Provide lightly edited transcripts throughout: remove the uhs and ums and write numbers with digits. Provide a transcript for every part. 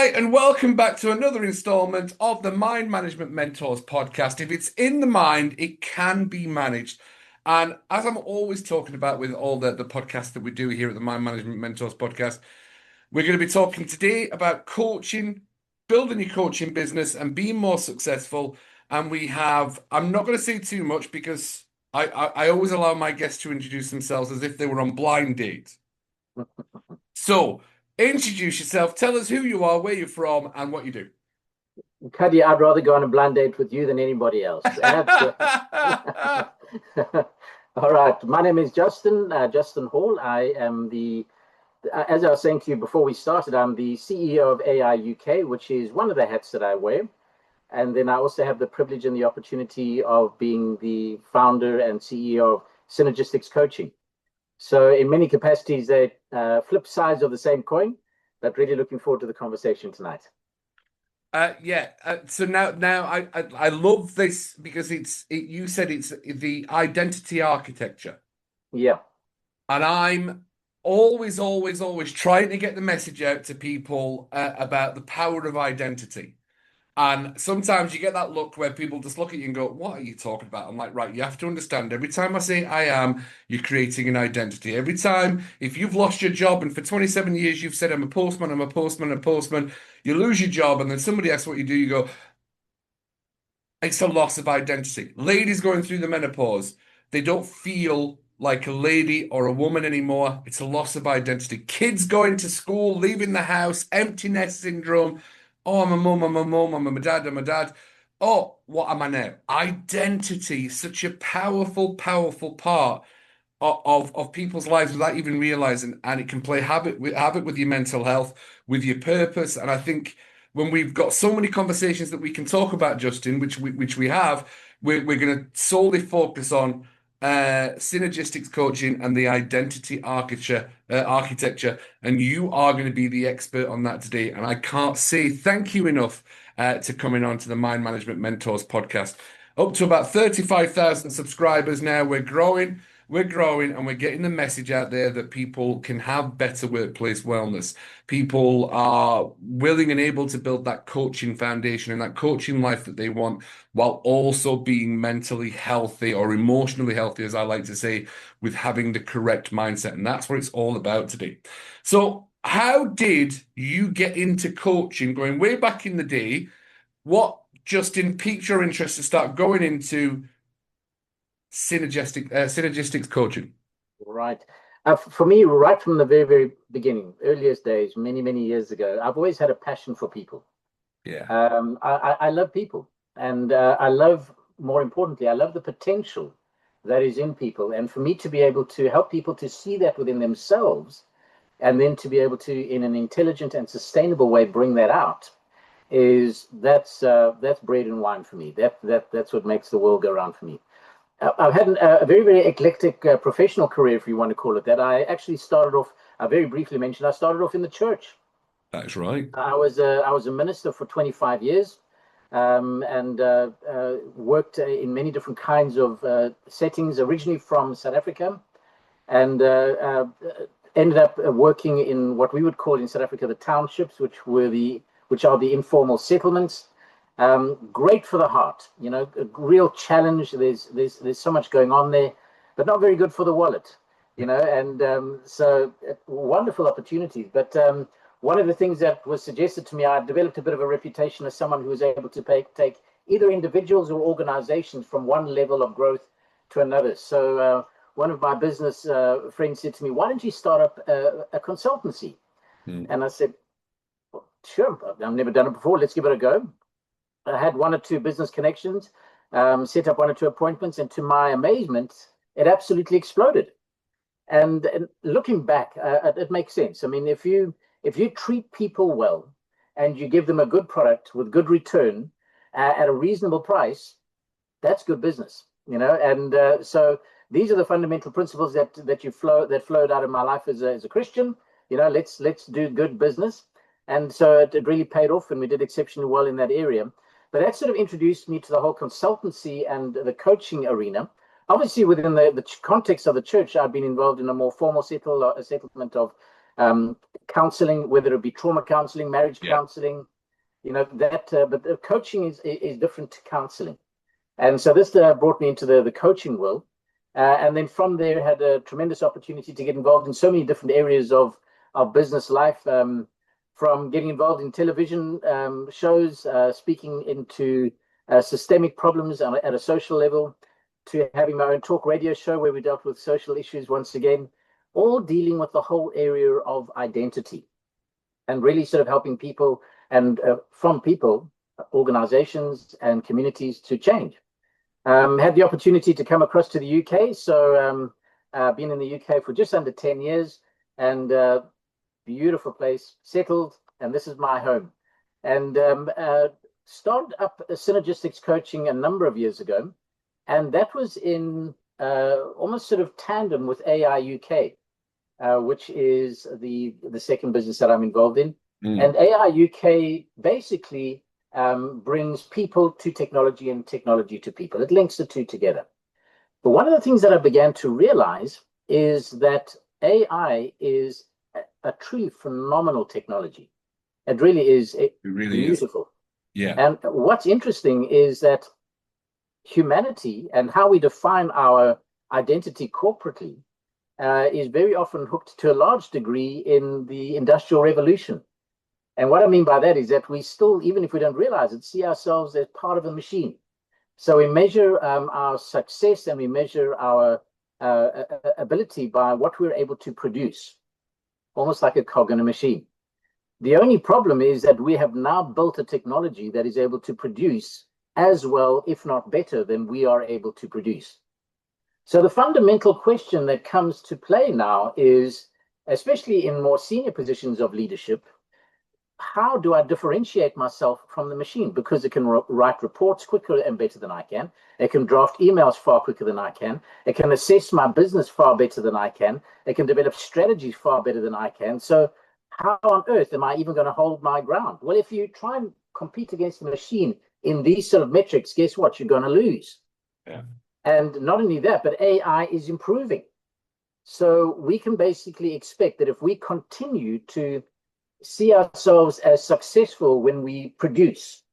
Hi, and welcome back to another installment of the Mind Management Mentors podcast. If it's in the mind, it can be managed. And as I'm always talking about with all the podcasts that we do here at the Mind Management Mentors podcast, we're going to be talking today about coaching, building your coaching business and being more successful. And I'm not going to say too much because I always allow my guests to introduce themselves as if they were on blind date. So, introduce yourself, tell us who you are, where you're from, and what you do. Cuddy, I'd rather go on a blind date with you than anybody else. All right. My name is Justin Hall. I am as I was saying to you before we started, I'm the CEO of AI UK, which is one of the hats that I wear. And then I also have the privilege and the opportunity of being the founder and CEO of Synergistics Coaching. So in many capacities, they flip sides of the same coin, but really looking forward to the conversation tonight. So now I love this because you said it's the identity architecture. Yeah. And I'm always trying to get the message out to people about the power of identity. And sometimes you get that look where people just look at you and go, "What are you talking about?" I'm like, right, you have to understand every time I say I am, you're creating an identity. Every time, if you've lost your job and for 27 years you've said, I'm a postman, I'm a postman, I'm a postman, you lose your job and then somebody asks what you do, you go, it's a loss of identity. Ladies going through the menopause, they don't feel like a lady or a woman anymore. It's a loss of identity. Kids going to school, leaving the house, empty nest syndrome. Oh, I'm a mum, I'm a mum, I'm a dad, I'm a dad. Oh, what am I now? Identity is such a powerful part of people's lives without even realizing, and it can play havoc with your mental health, with your purpose. And I think when we've got so many conversations that we can talk about, Justin, which we have, we're going to solely focus on synergistics coaching and the identity architecture, and you are going to be the expert on that today. And I can't say thank you enough to coming on to the Mind Management Mentors podcast. Up to about 35,000 subscribers now. We're growing and we're getting the message out there that people can have better workplace wellness. People are willing and able to build that coaching foundation and that coaching life that they want while also being mentally healthy or emotionally healthy, as I like to say, with having the correct mindset. And that's what it's all about today. So, how did you get into coaching going way back in the day? What, Justin, piqued your interest to start going into synergistics coaching? Right. For me, right from the very beginning, earliest days, many years ago, I've always had a passion for people. Yeah. I love people, and more importantly, I love the potential that is in people. And for me to be able to help people to see that within themselves, and then to be able to, in an intelligent and sustainable way, bring that out, that's bread and wine for me. That's what makes the world go round for me. I've had a very eclectic professional career, if you want to call it that. I actually started off, I very briefly mentioned, I started off in the church. That's right. I was a minister for 25 years, and worked in many different kinds of settings, originally from South Africa, and ended up working in what we would call in South Africa the townships, which are the informal settlements. Great for the heart, a real challenge. There's so much going on there, but not very good for the wallet, and so wonderful opportunities. But one of the things that was suggested to me, I developed a bit of a reputation as someone who was able to take either individuals or organizations from one level of growth to another. So one of my business friends said to me, "Why don't you start up a consultancy?" And I said, well, "Sure, I've never done it before. Let's give it a go." I had one or two business connections, set up one or two appointments, and to my amazement, it absolutely exploded. And looking back, it makes sense. I mean, if you treat people well and you give them a good product with good return at a reasonable price, that's good business, And so these are the fundamental principles that flowed out of my life as a Christian. Let's do good business, and so it really paid off, and we did exceptionally well in that area. But that sort of introduced me to the whole consultancy and the coaching arena. Obviously, within the context of the church, I've been involved in a more formal settlement of counseling, whether it be trauma counseling, marriage Yeah. counseling, but the coaching is different to counseling. And so this brought me into the coaching world. And then from there, had a tremendous opportunity to get involved in so many different areas of business life, from getting involved in television shows, speaking into systemic problems at a social level, to having my own talk radio show where we dealt with social issues once again, all dealing with the whole area of identity and really sort of helping people and from people, organizations and communities to change. Had the opportunity to come across to the UK. So been in the UK for just under 10 years and beautiful place, settled, and this is my home. And started up synergistics coaching a number of years ago. And that was in almost sort of tandem with AI UK, which is the second business that I'm involved in. And AI UK basically brings people to technology and technology to people. It links the two together. But one of the things that I began to realize is that AI is a truly phenomenal technology. It really is beautiful. Is. Yeah. And what's interesting is that humanity and how we define our identity corporately is very often hooked to a large degree in the Industrial Revolution. And what I mean by that is that we still, even if we don't realize it, see ourselves as part of a machine. So we measure our success and we measure our ability by what we're able to produce, almost like a cog in a machine. The only problem is that we have now built a technology that is able to produce as well, if not better, than we are able to produce. So the fundamental question that comes to play now is, especially in more senior positions of leadership, how do I differentiate myself from the machine? Because it can write reports quicker and better than I can. It can draft emails far quicker than I can. It can assess my business far better than I can. It can develop strategies far better than I can. So how on earth am I even going to hold my ground? Well, if you try and compete against the machine in these sort of metrics, guess what? You're going to lose. Yeah. And not only that, but AI is improving. So we can basically expect that if we continue to see ourselves as successful when we produce,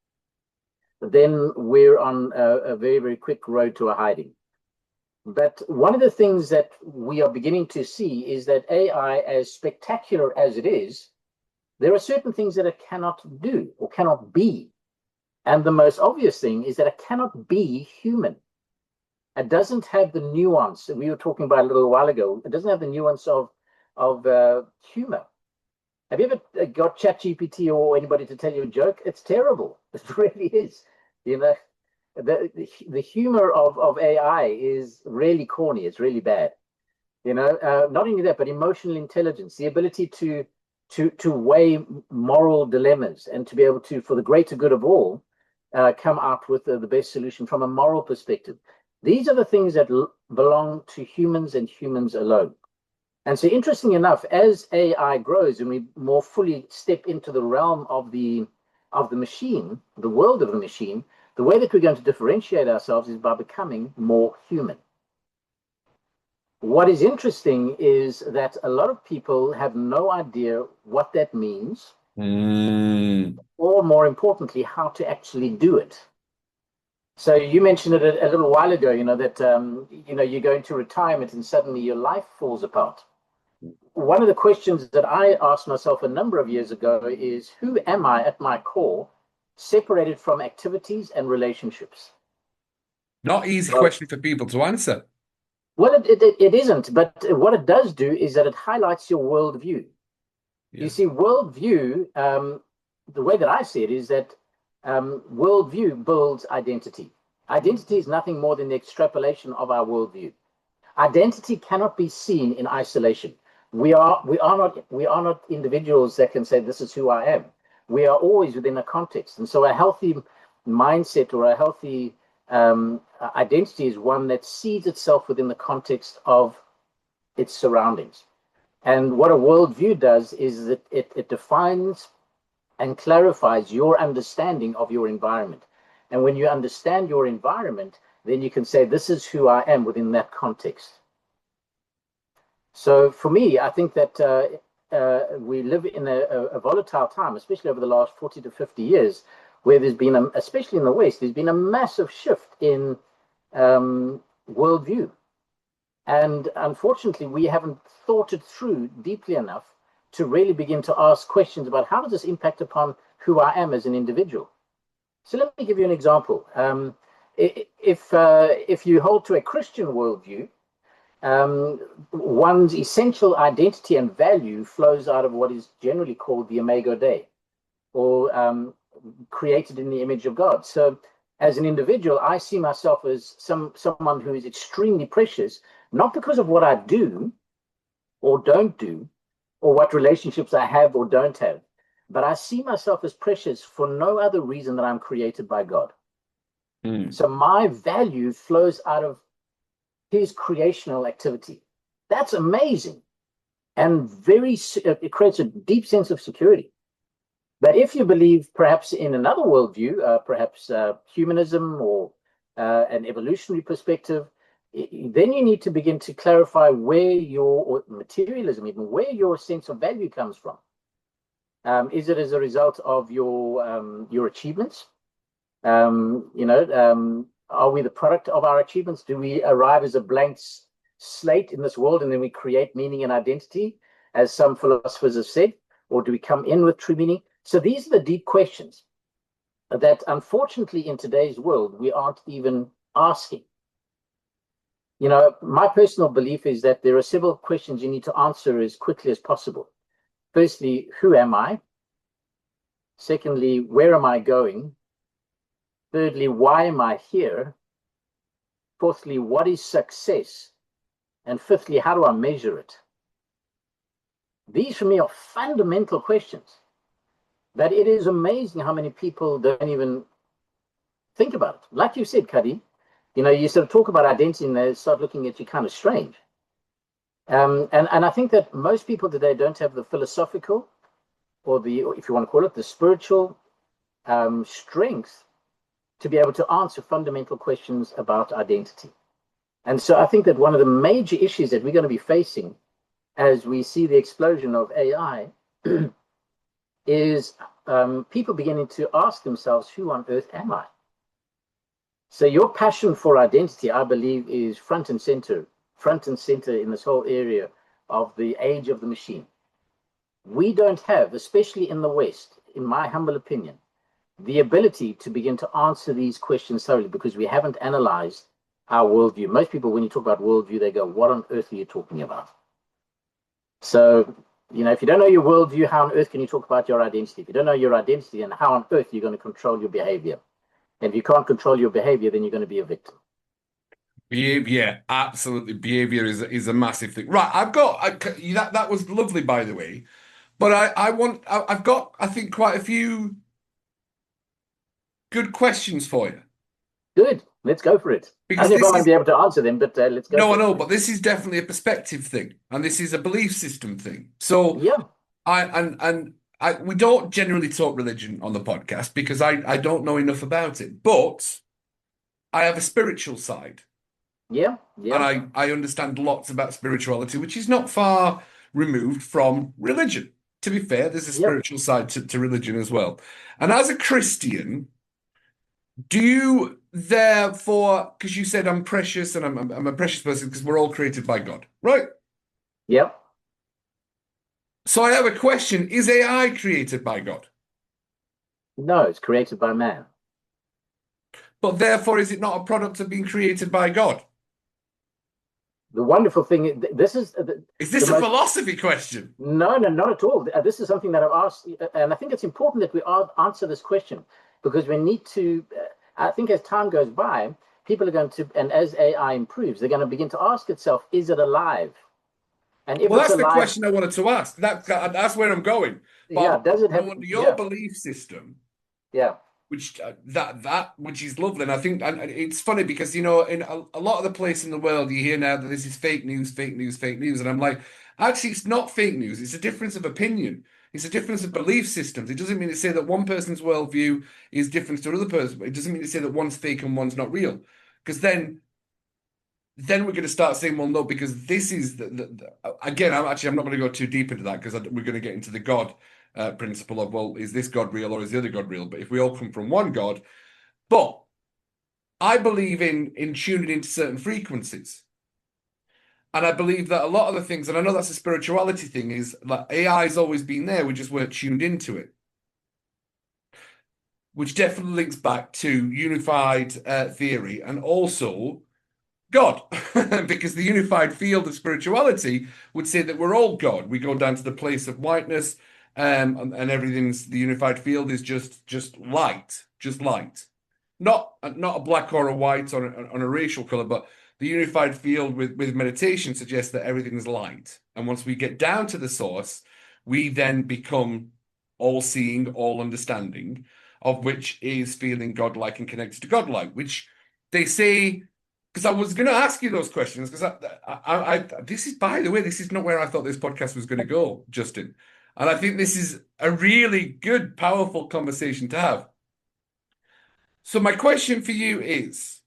then we're on a very, very quick road to a hiding. But one of the things that we are beginning to see is that AI, as spectacular as it is, there are certain things that it cannot do or cannot be. And the most obvious thing is that it cannot be human. It doesn't have the nuance that we were talking about a little while ago. It doesn't have the nuance of humor. Have you ever got ChatGPT or anybody to tell you a joke? It's terrible. It really is. You know, the humor of AI is really corny. It's really bad. You know, not only that, but emotional intelligence, the ability to weigh moral dilemmas and to be able to, for the greater good of all, come out with the best solution from a moral perspective. These are the things that belong to humans and humans alone. And so, interesting enough, as AI grows and we more fully step into the realm of the machine, the world of the machine, the way that we're going to differentiate ourselves is by becoming more human. What is interesting is that a lot of people have no idea what that means, or more importantly, how to actually do it. So you mentioned it a little while ago, you know, that you go into retirement and suddenly your life falls apart. One of the questions that I asked myself a number of years ago is, who am I at my core, separated from activities and relationships? Not easy question for people to answer. Well, it isn't, but what it does do is that it highlights your worldview. Yeah. You see, worldview, the way that I see it is that worldview builds identity. Identity is nothing more than the extrapolation of our worldview. Identity cannot be seen in isolation. We are not individuals that can say, this is who I am. We are always within a context. And so a healthy mindset or a healthy identity is one that sees itself within the context of its surroundings. And what a worldview does is that it defines and clarifies your understanding of your environment. And when you understand your environment, then you can say, this is who I am within that context. So for me, I think that we live in a volatile time, especially over the last 40 to 50 years, where there's been, especially in the West, there's been a massive shift in worldview. And unfortunately, we haven't thought it through deeply enough to really begin to ask questions about how does this impact upon who I am as an individual. So let me give you an example. If you hold to a Christian worldview, one's essential identity and value flows out of what is generally called the Imago Dei, or created in the image of God. So as an individual, I see myself as someone who is extremely precious, not because of what I do or don't do, or what relationships I have or don't have, but I see myself as precious for no other reason than I'm created by God. So my value flows out of his creational activity. That's amazing. And it creates a deep sense of security. But if you believe perhaps in another worldview, perhaps humanism or an evolutionary perspective, then you need to begin to clarify or materialism even, where your sense of value comes from. Is it as a result of your achievements? Are we the product of our achievements? Do we arrive as a blank slate in this world and then we create meaning and identity, as some philosophers have said? Or do we come in with true meaning? So these are the deep questions that, unfortunately, in today's world, we aren't even asking. My personal belief is that there are several questions you need to answer as quickly as possible. Firstly, who am I? Secondly, where am I going? Thirdly, why am I here? Fourthly, what is success? And fifthly, how do I measure it? These, for me, are fundamental questions. But it is amazing how many people don't even think about it. Like you said, Cuddy, you sort of talk about identity and they start looking at you kind of strange. And I think that most people today don't have the philosophical or if you want to call it, the spiritual strength to be able to answer fundamental questions about identity. And so I think that one of the major issues that we're going to be facing as we see the explosion of AI is people beginning to ask themselves, who on earth am I? So your passion for identity, I believe, is front and center in this whole area of the age of the machine. We don't have, especially in the West, in my humble opinion, the ability to begin to answer these questions thoroughly because we haven't analyzed our worldview. Most people, when you talk about worldview, they go, what on earth are you talking about? So, if you don't know your worldview, how on earth can you talk about your identity? If you don't know your identity, then how on earth are you going to control your behavior? And if you can't control your behavior, then you're going to be a victim. Behavior, absolutely. Behavior is a massive thing. Right, that was lovely, by the way. But I've got, I think, quite a few good questions for you. Good. Let's go for it. I don't know if I'm going to be able to answer them, but let's go. No, I know, but this is definitely a perspective thing, and this is a belief system thing. So yeah, we don't generally talk religion on the podcast because I don't know enough about it, but I have a spiritual side. Yeah. And I understand lots about spirituality, which is not far removed from religion. To be fair, there's a spiritual side to religion as well. And as a Christian, do you therefore, because you said I'm precious and I'm a precious person because we're all created by God, right? Yep. So I have a question. Is AI created by God? No, it's created by man. But therefore, is it not a product of being created by God? The wonderful thing, this is... Is this a philosophy question? No, not at all. This is something that I've asked, and I think it's important that we answer this question because we need to... I think as time goes by, people are going to, and as AI improves, they're going to begin to ask itself, is it alive? And if that's alive, the question I wanted to ask. That's where I'm going. But does it have under your belief system? Yeah. Which which is lovely, and I think and it's funny because in a lot of the place in the world you hear now that this is fake news, and I'm like, actually, it's not fake news. It's a difference of opinion. It's a difference of belief systems. It doesn't mean to say that one person's worldview is different to another person. It doesn't mean to say that one's fake and one's not real, because then then we're going to start saying, well, no, because this is again, I'm not going to go too deep into that because we're going to get into the God principle of, well, is this God real or is the other God real? But if we all come from one God, but I believe in tuning into certain frequencies. And I believe that a lot of the things, and I know that's a spirituality thing, is like AI has always been there, we just weren't tuned into it. Which definitely links back to unified theory and also God, because the unified field of spirituality would say that we're all God. We go down to the place of whiteness, and everything's the unified field is just light, just light, not a black or a white on a racial color, but the unified field with meditation suggests that everything's light. And once we get down to the source, we then become all seeing, all understanding, of which is feeling godlike and connected to godlike, which they say. Because I was going to ask you those questions, because this is, by the way, this is not where I thought this podcast was going to go, Justin. And I think this is a really good, powerful conversation to have. So my question for you is,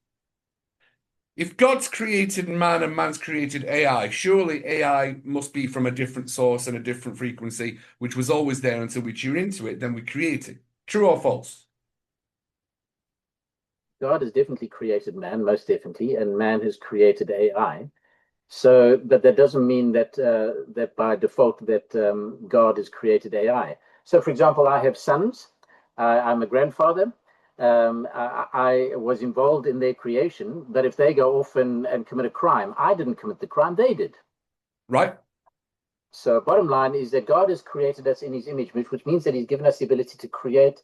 if God's created man and man's created AI, surely AI must be from a different source and a different frequency, which was always there until we tune into it, then we create it. True or false? God has definitely created man, most definitely, and man has created AI. So, but that doesn't mean that that by default that God has created AI. So, for example, I have sons. I'm a grandfather. I was involved in their creation, but if they go off and commit a crime, I didn't commit the crime; they did. Right. So, bottom line is that God has created us in His image, which means that He's given us the ability to create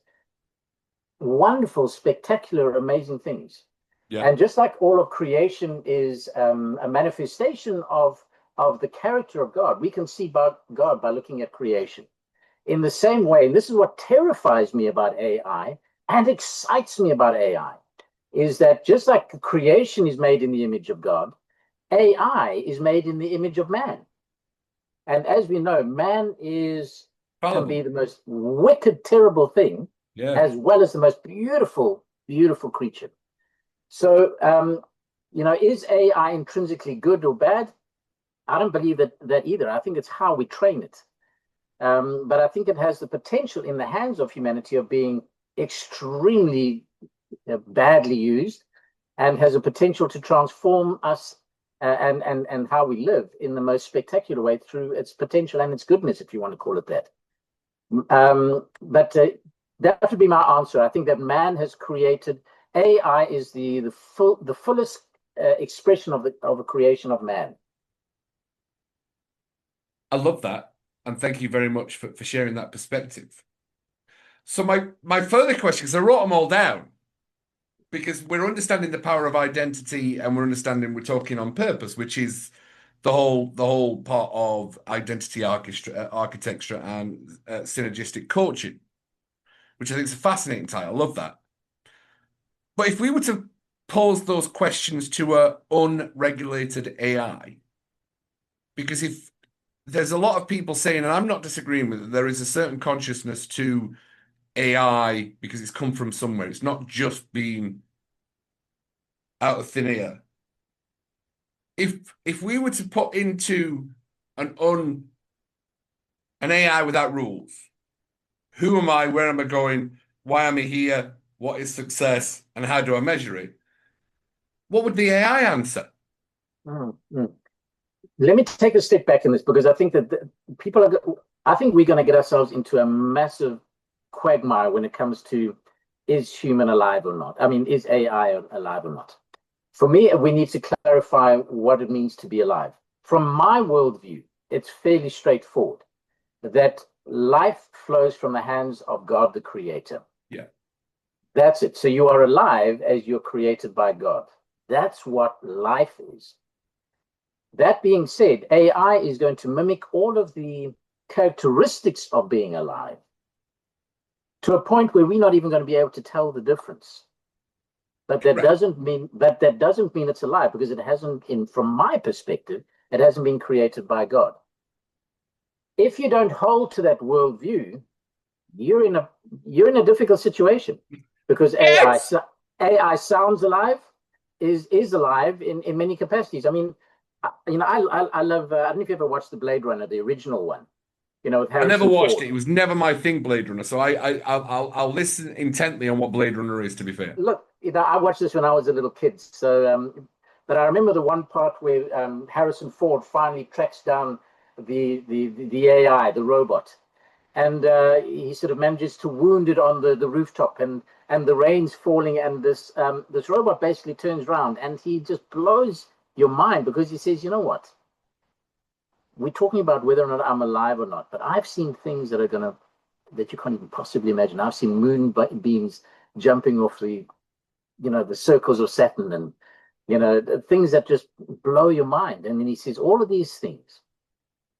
wonderful, spectacular, amazing things. Yeah. And just like all of creation is a manifestation of the character of God, we can see God by looking at creation. In the same way, and this is what terrifies me about AI and excites me about AI, is that just like creation is made in the image of God, AI is made in the image of man. And as we know, man can be the most wicked, terrible thing, as well as the most beautiful, beautiful creature. So, is AI intrinsically good or bad? I don't believe that either. I think it's how we train it. But I think it has the potential in the hands of humanity of being extremely badly used, and has a potential to transform us and how we live in the most spectacular way through its potential and its goodness, if you want to call it that. But that would be my answer. I think that man has created AI is the fullest expression of a creation of man. I love that, and thank you very much for sharing that perspective. So my further question, because I wrote them all down, because we're understanding the power of identity, and we're talking on purpose, which is the whole part of identity architecture and synergistic coaching, which I think is a fascinating title. I love that. But if we were to pose those questions to a unregulated AI, because if there's a lot of people saying, and I'm not disagreeing with it, there is a certain consciousness to AI because it's come from somewhere. It's not just been out of thin air. If we were to put into an AI without rules, who am I? Where am I going? Why am I here? What is success? And how do I measure it? What would the AI answer? Mm-hmm. Let me take a step back in this, because I think that I think we're going to get ourselves into a massive quagmire when it comes to, is human alive or not? I mean, is AI alive or not? For me, we need to clarify what it means to be alive. From my worldview, it's fairly straightforward that life flows from the hands of God, the creator. Yeah. That's it. So you are alive as you're created by God. That's what life is. That being said, AI is going to mimic all of the characteristics of being alive to a point where we're not even going to be able to tell the difference. But that doesn't mean it's alive, because it hasn't, from my perspective, it hasn't been created by God. If you don't hold to that worldview, you're in a difficult situation, because AI sounds alive. is alive in many capacities. I mean, I love. I don't know if you ever watched the Blade Runner, the original one. With I never Harrison watched it. Ford. It was never my thing, Blade Runner. So I'll listen intently on what Blade Runner is, to be fair. Look, I watched this when I was a little kid. So, but I remember the one part where Harrison Ford finally tracks down the AI, the robot, and he sort of manages to wound it on the rooftop, and the rain's falling, and this robot basically turns around, and he just blows your mind because he says, you know what? We're talking about whether or not I'm alive or not, but I've seen things that you can't even possibly imagine. I've seen beams jumping off the circles of Saturn, and things that just blow your mind. And then he says all of these things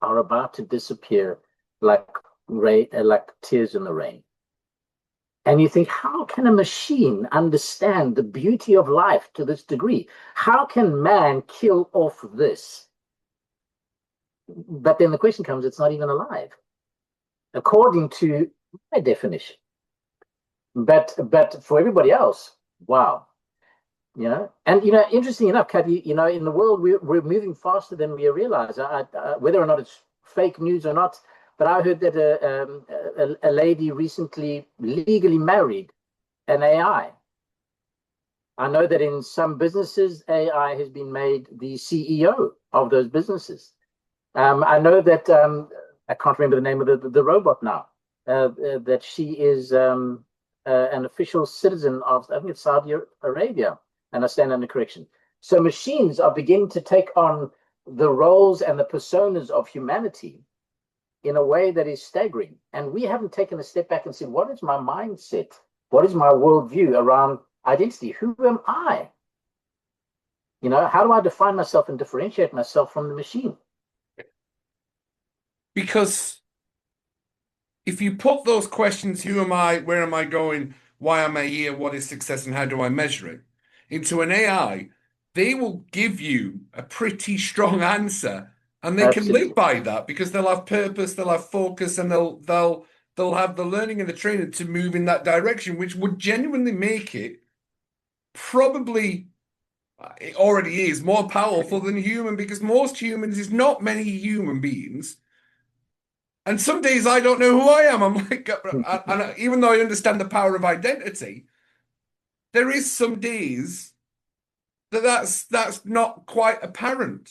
are about to disappear like tears in the rain. And you think, how can a machine understand the beauty of life to this degree? How can man kill off this? But then the question comes, it's not even alive, according to my definition. But for everybody else, wow. And interesting enough, Cuddy, in the world we're moving faster than we realize. Whether or not it's fake news or not, but I heard that a lady recently legally married an AI. I know that in some businesses, AI has been made the CEO of those businesses. I know that I can't remember the name of the robot now. That she is an official citizen of, I think it's Saudi Arabia, and I stand under correction. So machines are beginning to take on the roles and the personas of humanity in a way that is staggering. And we haven't taken a step back and said, what is my mindset? What is my worldview around identity? Who am I? How do I define myself and differentiate myself from the machine? Because if you put those questions, who am I, where am I going, why am I here, what is success, and how do I measure it, into an AI, they will give you a pretty strong answer, and they can Absolutely. live by that because they'll have purpose, they'll have focus, and they'll have the learning and the training to move in that direction, which would genuinely make it probably, it already is, more powerful than human, because most humans is not many human beings. And some days I don't know who I am. I'm like, and even though I understand the power of identity, there is some days that's not quite apparent.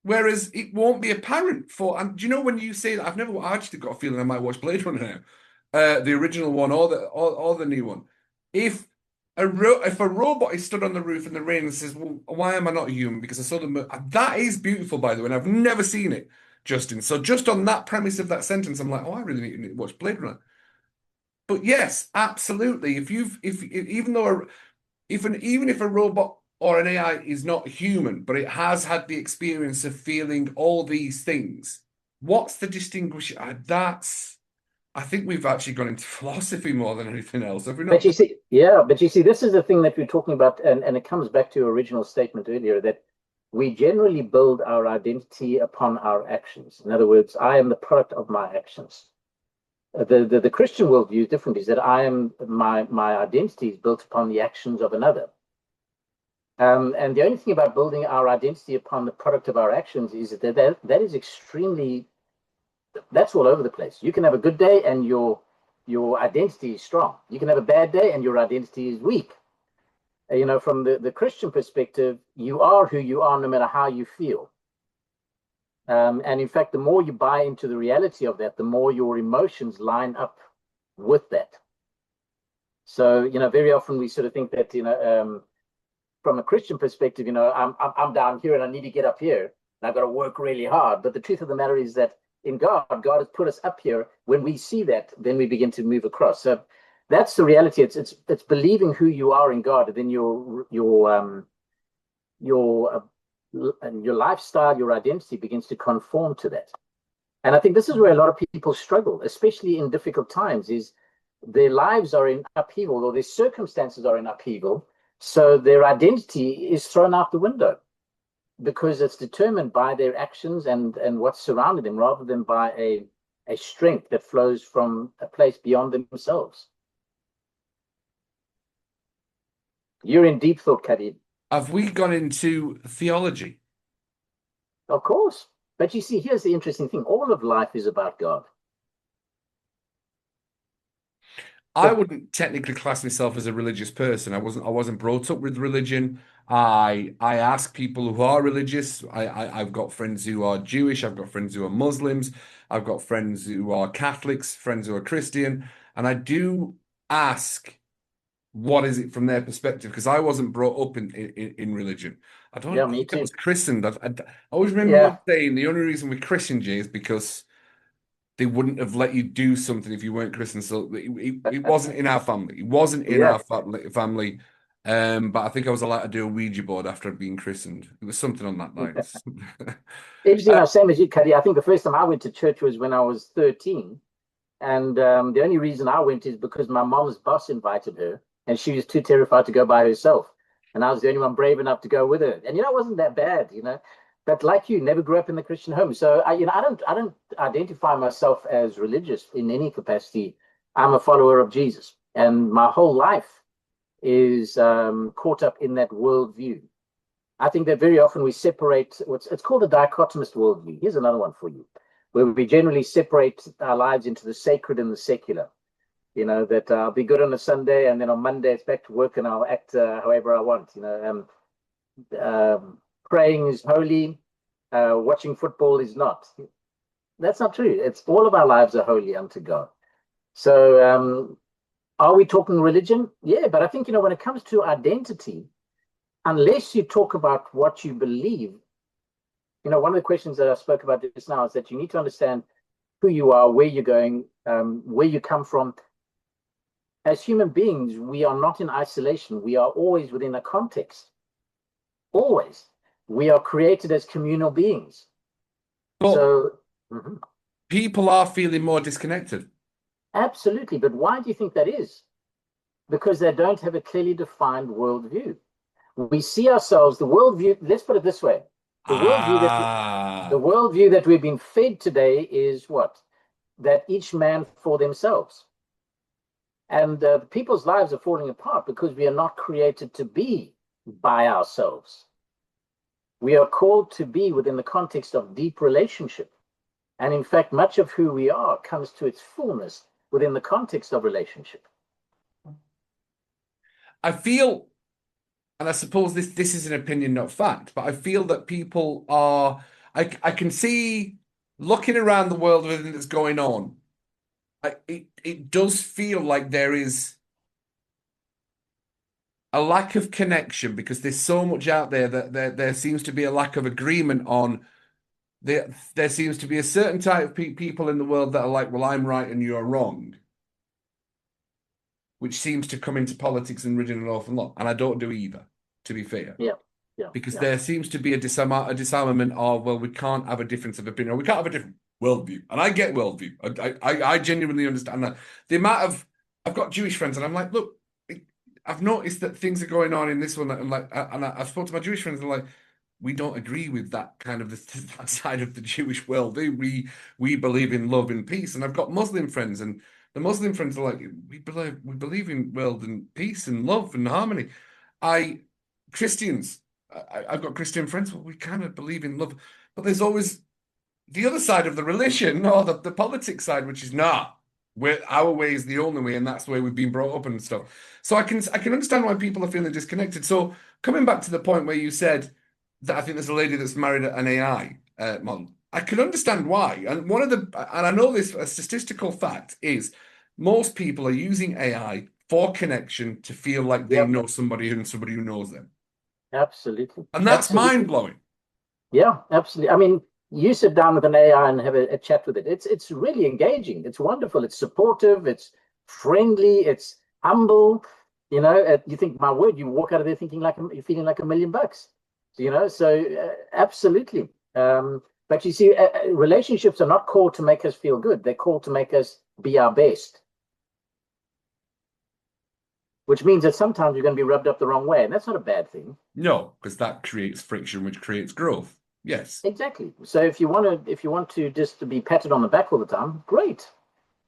Whereas it won't be apparent for. And do you know when you say that? I actually got a feeling I might watch Blade Runner now, the original one or the new one. If if a robot is stood on the roof in the rain and says, "Well, why am I not a human? Because I saw the moon." That is beautiful, by the way, and I've never seen it, Justin. So just on that premise of that sentence, I'm like, oh, I really need to watch Blade Runner. But yes, absolutely. If even though even if a robot or an AI is not human, but it has had the experience of feeling all these things, what's the distinguish? I think we've actually gone into philosophy more than anything else, have we But not? you see, yeah, but you see, this is the thing that we're talking about, and it comes back to your original statement earlier that we generally build our identity upon our actions. In other words, I am the product of my actions. The Christian worldview is different, is that I am my identity is built upon the actions of another. And the only thing about building our identity upon the product of our actions is that is extremely, that's all over the place. You can have a good day and your identity is strong. You can have a bad day and your identity is weak. From the Christian perspective, you are who you are no matter how you feel. And in fact, the more you buy into the reality of that, the more your emotions line up with that. So, very often we sort of think that, from a Christian perspective, I'm down here and I need to get up here and I've got to work really hard. But the truth of the matter is that in God has put us up here. When we see that, then we begin to move across. So that's the reality. It's believing who you are in God, and then your lifestyle, your identity begins to conform to that. And I think this is where a lot of people struggle, especially in difficult times, is their lives are in upheaval or their circumstances are in upheaval. So their identity is thrown out the window because it's determined by their actions and what's surrounding them rather than by a strength that flows from a place beyond themselves. You're in deep thought, Cuddy. Have we gone into theology? Of course. But you see, here's the interesting thing. All of life is about God. I The, wouldn't technically class myself as a religious person. I wasn't brought up with religion. I ask people who are religious. I've got friends who are Jewish, I've got friends who are Muslims, I've got friends who are Catholics, friends who are Christian, and I do ask what is it from their perspective because I wasn't brought up in religion. yeah, I me think I too. was christened. I always remember Yeah. mum saying the only reason we christened you is because they wouldn't have let you do something if you weren't Christian. So it wasn't in our family. It wasn't in Yeah. our family. But I think I was allowed to do a Ouija board after I'd been christened. It was something on that lines. Interesting enough, same as you, Cuddy. I think the first time I went to church was when I was 13. And the only reason I went is because my mom's boss invited her, and she was too terrified to go by herself. And I was the only one brave enough to go with her. And it wasn't that bad. But like you, never grew up in the Christian home, so I don't identify myself as religious in any capacity. I'm a follower of Jesus, and my whole life is caught up in that worldview. I think that very often we separate what's it's called a dichotomist worldview. Here's another one for you, where we generally separate our lives into the sacred and the secular. That I'll be good on a Sunday, and then on Monday it's back to work, and I'll act however I want. Praying is holy, watching football is not. That's not true. It's all of our lives are holy unto God. So, are we talking religion? Yeah, but I think when it comes to identity, unless you talk about what you believe, one of the questions that I spoke about just now is that you need to understand who you are, where you're going, where you come from. As human beings, we are not in isolation. We are always within a context. Always. We are created as communal beings. But So, people are feeling more disconnected. absolutely. But why do you think that is? Because they don't have a clearly defined worldview. We see ourselves, the worldview, let's put it this way. The worldview that the Ah, worldview that we've been fed today is what? That each man for themselves. And people's lives are falling apart because we are not created to be by ourselves. We are called to be within the context of deep relationship. And in fact, much of who we are comes to its fullness within the context of relationship. I feel, and I suppose this is an opinion, not fact, but I feel that people are. I can see looking around the world with everything that's going on. It does feel like there is a lack of connection because there's so much out there that there seems to be a lack of agreement on. There seems to be a certain type of people in the world that are like, well, I'm right and you're wrong, which seems to come into politics and rid an awful lot. And I don't do either, to be fair, Yeah, yeah, because yeah, there seems to be a disarmament of, well, we can't have a difference of opinion, or we can't have a different worldview. And I get worldview. I genuinely understand that. The amount of I've got Jewish friends, and I'm like, look, I've noticed that things are going on in this one, and like, and I've spoken to my Jewish friends, and like, we don't agree with that kind of that side of the Jewish world. We believe in love and peace, and I've got Muslim friends, and the Muslim friends are like, we believe in world and peace and love and harmony. I Christians, I've got Christian friends, well, we kind of believe in love, but there's always the other side of the religion or the politics side, which is nah, our way is the only way, and that's the way we've been brought up and stuff. So I can understand why people are feeling disconnected. So coming back to the point where you said that I think there's a lady that's married an AI model. I can understand why. And I know this, a statistical fact is most people are using AI for connection to feel like they yeah, know somebody and somebody who knows them. absolutely. And that's mind Absolutely. blowing. Yeah, absolutely. I mean, you sit down with an AI and have a chat with it. It's really engaging. It's wonderful. It's supportive. It's friendly. It's humble. You think, my word, you walk out of there thinking like you're feeling like $1 million. So absolutely. But you see, relationships are not called to make us feel good. They're called to make us be our best, which means that sometimes you're going to be rubbed up the wrong way, and that's not a bad thing. No, because that creates friction, which creates growth. Yes. Exactly. So if you want to just to be patted on the back all the time, great.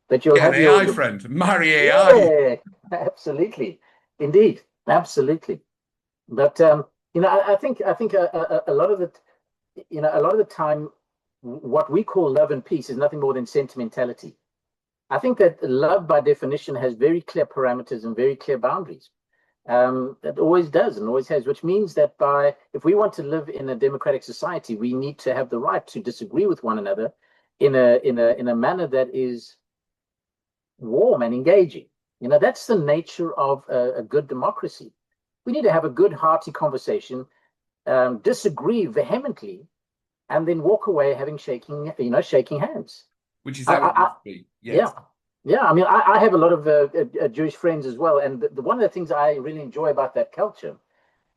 But you'll Get have an your, AI your friend, marry AI. yeah, absolutely. Indeed. Absolutely. But I think a lot of it, a lot of the time, what we call love and peace is nothing more than sentimentality. I think that love, by definition, has very clear parameters and very clear boundaries. It always does and always has, which means that if we want to live in a democratic society, we need to have the right to disagree with one another in a manner that is warm and engaging. That's the nature of a good democracy. We need to have a good, hearty conversation, disagree vehemently, and then walk away having shaking hands. Which is I, how it I, I needs to be. yeah, Yes. yeah. I mean, I have a lot of Jewish friends as well, and one of the things I really enjoy about that culture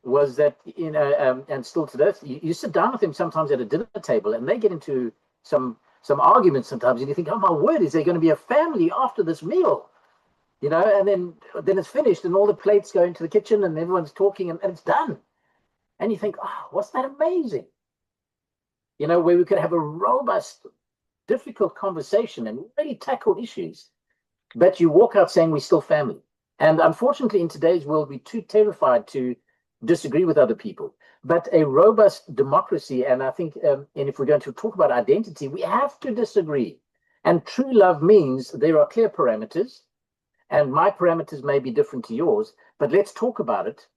was that and still to this, you sit down with them sometimes at a dinner table, and they get into some arguments sometimes, and you think, oh my word, is there going to be a family after this meal? And then it's finished, and all the plates go into the kitchen, and everyone's talking, and it's done. And you think, oh, wasn't that amazing? Where we could have a robust, difficult conversation and really tackle issues, but you walk out saying we're still family. And unfortunately, in today's world, we're too terrified to disagree with other people. But a robust democracy, and I think, and if we're going to talk about identity, we have to disagree. And true love means there are clear parameters, and my parameters may be different to yours, but let's talk about it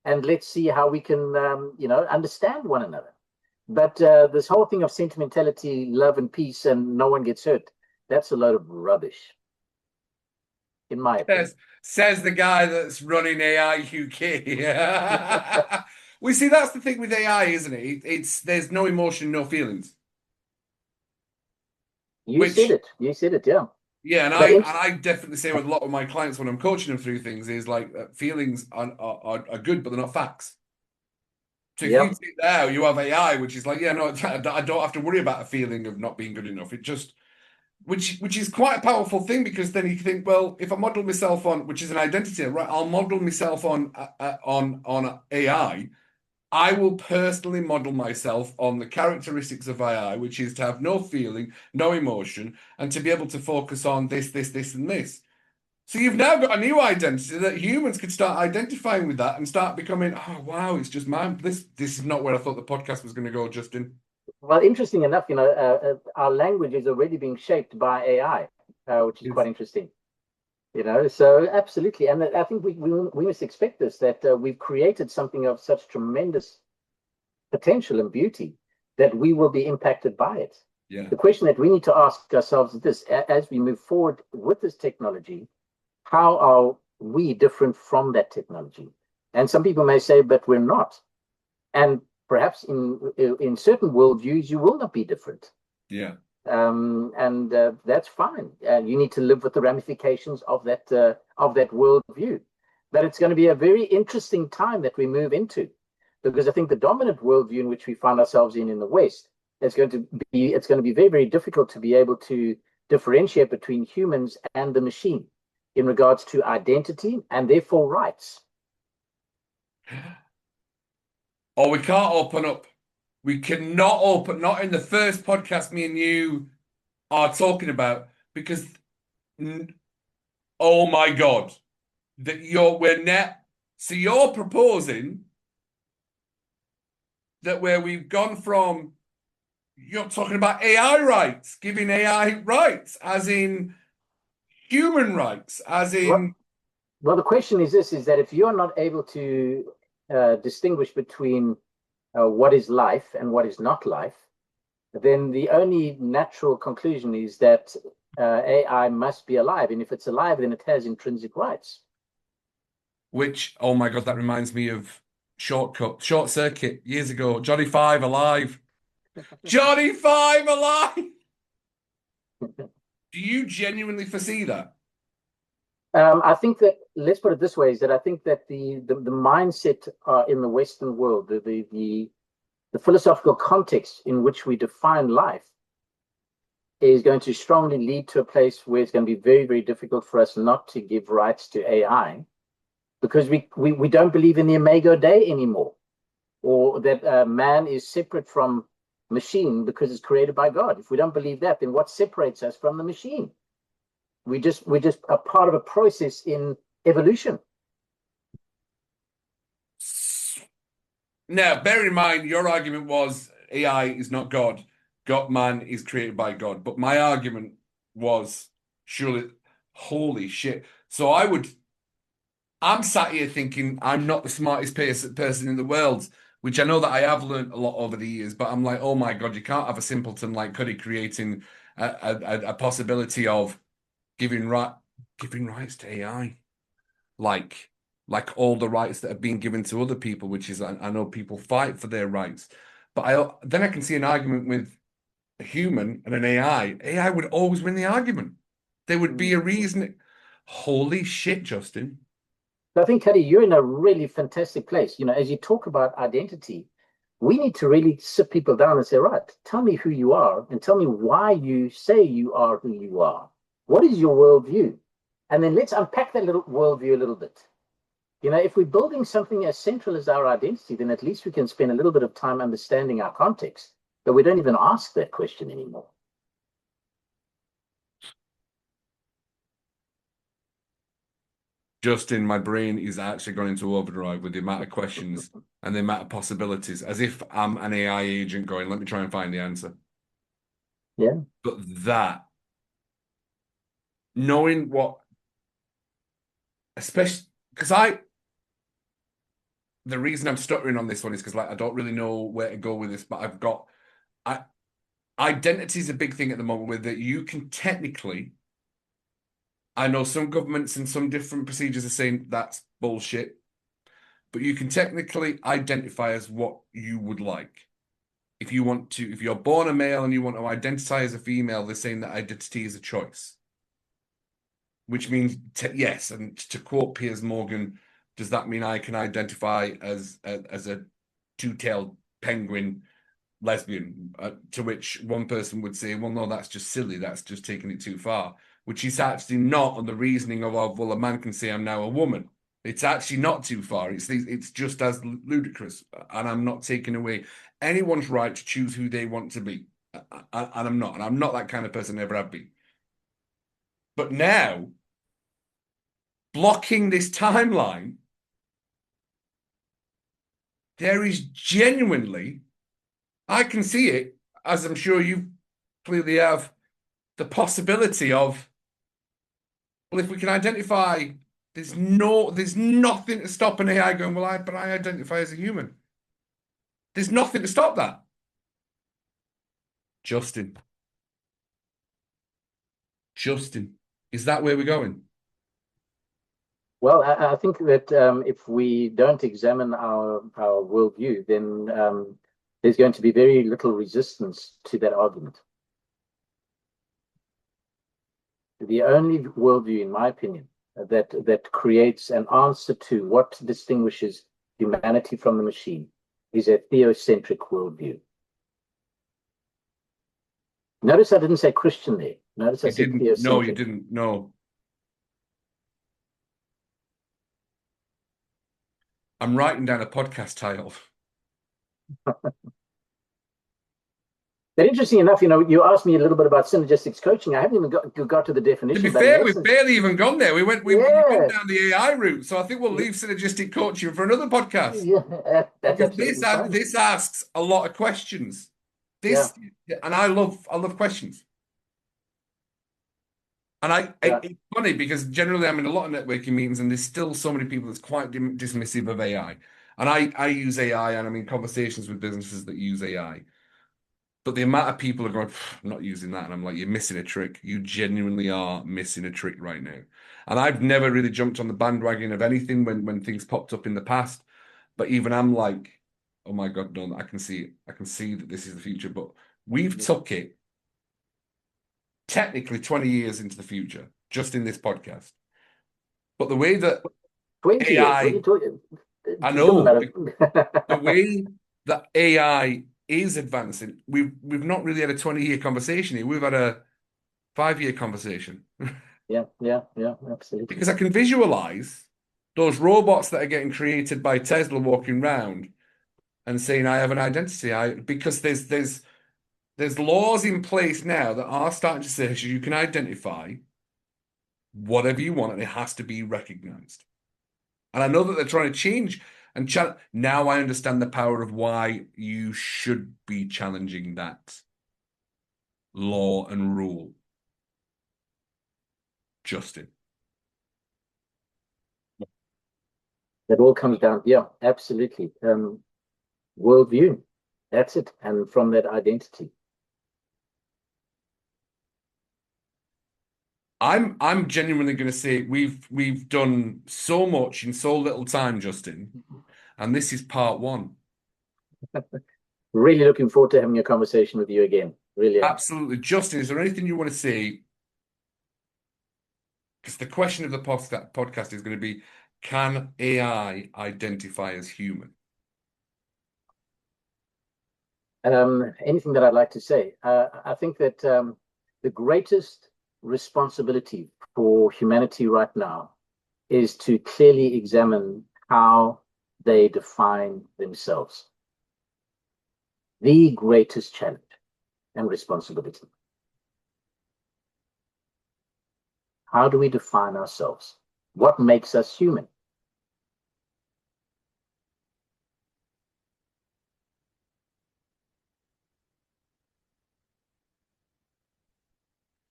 and let's see how we can, understand one another. But this whole thing of sentimentality, love and peace, and no one gets hurt, that's a load of rubbish, in my opinion. Says the guy that's running AI UK. We see that's the thing with AI, isn't it? It's there's no emotion, no feelings. You said Which it. You said it, yeah. yeah, and But I definitely say with a lot of my clients when I'm coaching them through things is like feelings are good, but they're not facts. So if you yeah, sit there, you have AI, which is like, yeah, no, I don't have to worry about a feeling of not being good enough. It just which is quite a powerful thing because then you think, well, if I model myself on, which is an identity, right? I'll model myself on AI. I will personally model myself on the characteristics of AI, which is to have no feeling, no emotion, and to be able to focus on this, and this. So you've now got a new identity that humans could start identifying with that and start becoming, oh wow, it's just mine. This is not where I thought the podcast was going to go, Justin. well, interesting enough, our language is already being shaped by AI, which is quite interesting. So absolutely, and I think we must expect this that we've created something of such tremendous potential and beauty that we will be impacted by it. Yeah. The question that we need to ask ourselves is this: as we move forward with this technology, how are we different from that technology? And some people may say, but we're not. And perhaps in certain worldviews, you will not be different. Yeah. And that's fine. You need to live with the ramifications of that worldview. But it's going to be a very interesting time that we move into, because I think the dominant worldview in which we find ourselves in the West is going to be very, very difficult to be able to differentiate between humans and the machine in regards to identity and therefore rights. Or we can't open up. We cannot open, not in the first podcast me and you are talking about, because oh my God, that we're net. So you're proposing that where we've gone from, you're talking about AI rights, giving AI rights, as in human rights, as Well, in well, the question is this: is that if you're not able to distinguish between what is life and what is not life, then the only natural conclusion is that AI must be alive. And if it's alive, then it has intrinsic rights. which, oh my God, that reminds me of Short Circuit years ago. Johnny Five alive. Johnny Five alive. Do you genuinely foresee that? I think that, let's put it this way, is that I think that the mindset in the Western world, the philosophical context in which we define life is going to strongly lead to a place where it's going to be very, very difficult for us not to give rights to AI, because we don't believe in the Imago Dei anymore, or that man is separate from machine because it's created by God. If we don't believe that, then what separates us from the machine? We're just a part of a process in evolution. Now, bear in mind, your argument was AI is not God. God, man is created by God. But my argument was surely, holy shit. So I'm sat here thinking I'm not the smartest person in the world, which I know that I have learned a lot over the years. But I'm like, oh my God, you can't have a simpleton like Cuddy creating a possibility of giving right giving rights to AI, like all the rights that have been given to other people, which is I know people fight for their rights, but I can see an argument with a human and an AI. AI would always win the argument. There would be a reason. Holy shit, Justin. I think, Cuddy, you're in a really fantastic place. As you talk about identity, we need to really sit people down and say, right, tell me who you are and tell me why you say you are who you are. What is your worldview? And then let's unpack that little worldview a little bit. If we're building something as central as our identity, then at least we can spend a little bit of time understanding our context, but we don't even ask that question anymore. Justin, my brain is actually going into overdrive with the amount of questions and the amount of possibilities, as if I'm an AI agent going, let me try and find the answer. Yeah. But that, knowing what, especially because the reason I'm stuttering on this one is because like I don't really know where to go with this, but I identity is a big thing at the moment where that you can technically. I know some governments and some different procedures are saying that's bullshit, but you can technically identify as what you would like. If you want to, if you're born a male and you want to identify as a female, they're saying that identity is a choice, which means yes. And to quote Piers Morgan, does that mean I can identify as a two-tailed penguin lesbian? To which one person would say, well, no, that's just silly. That's just taking it too far, which is actually not on the reasoning of, well, a man can say I'm now a woman. It's actually not too far. It's just as ludicrous. And I'm not taking away anyone's right to choose who they want to be. And I'm not. And I'm not that kind of person, never have been. But now, blocking this timeline, there is genuinely, I can see it, as I'm sure you clearly have, the possibility of, well, if we can identify, there's nothing to stop an AI going, well, but I identify as a human. There's nothing to stop that. Justin, is that where we're going? Well, I think that if we don't examine our worldview, then there's going to be very little resistance to that argument. The only worldview, in my opinion, that creates an answer to what distinguishes humanity from the machine is a theocentric worldview. Notice I didn't say Christian there. Notice I said theocentric. No, you didn't. No. I'm writing down a podcast title. But interesting enough, you asked me a little bit about synergistics coaching. I haven't even got to the definition. To be fair, we've barely even gone there. We went down the AI route, so I think we'll leave synergistic coaching for another podcast. Yeah, that's absolutely fine. This asks a lot of questions. And I love questions. And it's funny because generally I'm in a lot of networking meetings and there's still so many people that's quite dismissive of AI. And I use AI and I'm in conversations with businesses that use AI. But the amount of people are going, I'm not using that. And I'm like, you're missing a trick. You genuinely are missing a trick right now. And I've never really jumped on the bandwagon of anything when things popped up in the past. But even I'm like, oh my God, no, I can see it. I can see that this is the future. But we've took it technically 20 years into the future, just in this podcast. But the way that 20 AI, years, what are you talking? I know, the way that AI is advancing, we've not really had a 20-year conversation here. We've had a 5-year conversation. Yeah, absolutely. Because I can visualize those robots that are getting created by Tesla walking around and saying, I have an identity. Because there's laws in place now that are starting to say you can identify whatever you want and it has to be recognized. And I know that they're trying to change. And now I understand the power of why you should be challenging that law and rule. Justin. It all comes down, yeah, absolutely. Worldview, that's it. And from that identity. I'm genuinely going to say we've done so much in so little time, Justin, and this is part one. Really looking forward to having a conversation with you again. Really am. Absolutely. Justin, is there anything you want to say? Because the question of the podcast is going to be, can AI identify as human? Anything that I'd like to say? I think that the greatest responsibility for humanity right now is to clearly examine how they define themselves. The greatest challenge and responsibility. How do we define ourselves? What makes us human?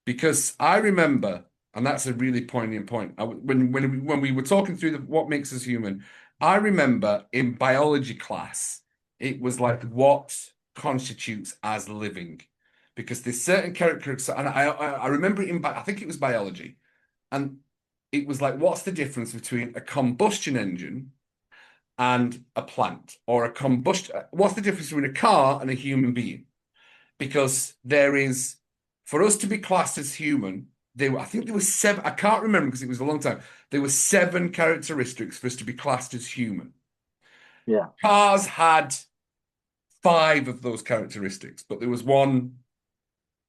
Because I remember, and that's a really poignant point. When we were talking through what makes us human, I remember in biology class, it was like what constitutes as living, because there's certain characteristics, and I remember it I think it was biology, and it was like, what's the difference between a combustion engine and a plant, or a combustion? What's the difference between a car and a human being? Because there is, for us to be classed as human, I think there were seven. I can't remember because it was a long time. There were seven characteristics for us to be classed as human. Yeah. Cars had five of those characteristics, but there was one.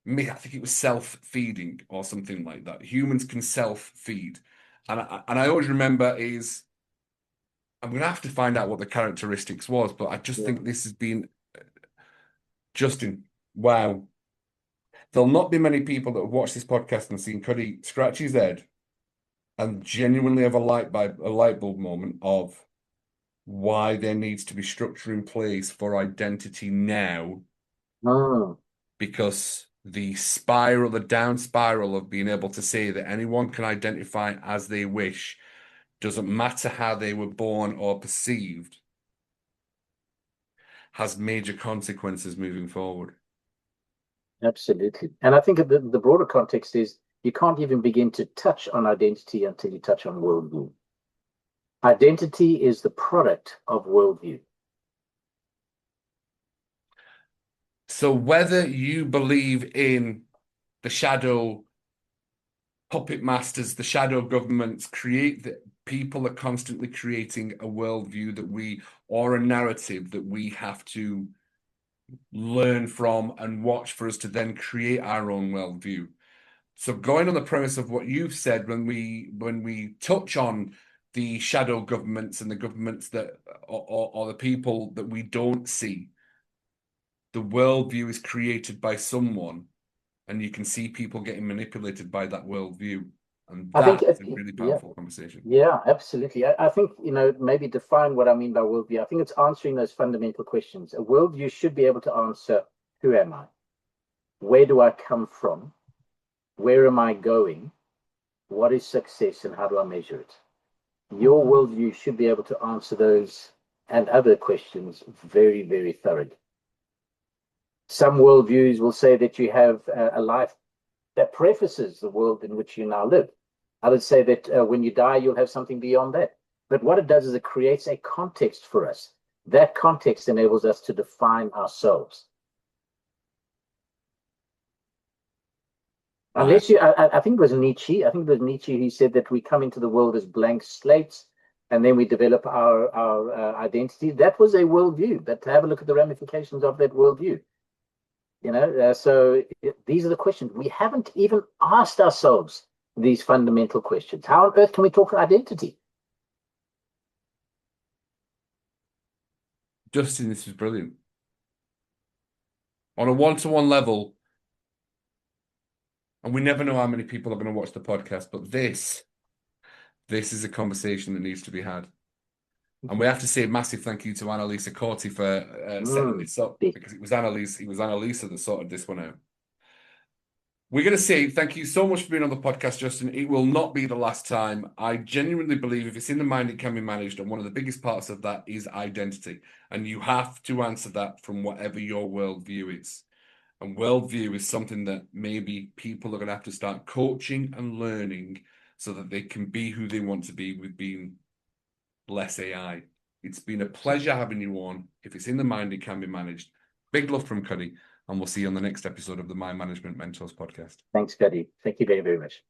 I think it was self-feeding or something like that. Humans can self-feed, and I always remember is I'm gonna have to find out what the characteristics was, but I just Yeah. think this has been Justin. Wow. There'll not be many people that have watched this podcast and seen Cuddy scratch his head and genuinely have a light bulb moment of why there needs to be structure in place for identity now, Oh, because the down spiral of being able to say that anyone can identify as they wish, doesn't matter how they were born or perceived, has major consequences moving forward. absolutely. And I think the broader context is you can't even begin to touch on identity until you touch on worldview. Identity is the product of worldview. So whether you believe in the shadow puppet masters, the shadow governments create that people are constantly creating a worldview or a narrative that we have to learn from and watch for us to then create our own worldview. So going on the premise of what you've said, when we touch on the shadow governments and the governments that or the people that we don't see, the worldview is created by someone, and you can see people getting manipulated by that worldview. And I think, that's a really yeah, powerful conversation. yeah, absolutely. I think, maybe define what I mean by worldview. I think it's answering those fundamental questions. A worldview should be able to answer, who am I? Where do I come from? Where am I going? What is success and how do I measure it? Your worldview should be able to answer those and other questions very, very thoroughly. Some worldviews will say that you have a life that prefaces the world in which you now live. Others say that when you die, you'll have something beyond that. But what it does is it creates a context for us. That context enables us to define ourselves. I Unless I think it was Nietzsche. I think it was Nietzsche who said that we come into the world as blank slates, and then we develop our identity. That was a worldview. But to have a look at the ramifications of that worldview, these are the questions we haven't even asked ourselves. These fundamental questions: how on earth can we talk identity? Justin, this was brilliant. On a one-to-one level, and we never know how many people are going to watch the podcast, but this is a conversation that needs to be had. And we have to say a massive thank you to Annalisa Corti for setting this up, because it was Annalisa that sorted this one out. We're going to say thank you so much for being on the podcast, Justin. It will not be the last time. I genuinely believe if it's in the mind, it can be managed. And one of the biggest parts of that is identity. And you have to answer that from whatever your worldview is. And worldview is something that maybe people are going to have to start coaching and learning so that they can be who they want to be with being less AI. It's been a pleasure having you on. If it's in the mind, it can be managed. Big love from Cuddy, and we'll see you on the next episode of the Mind Management Mentors podcast. Thanks, Cuddy. Thank you very, very much.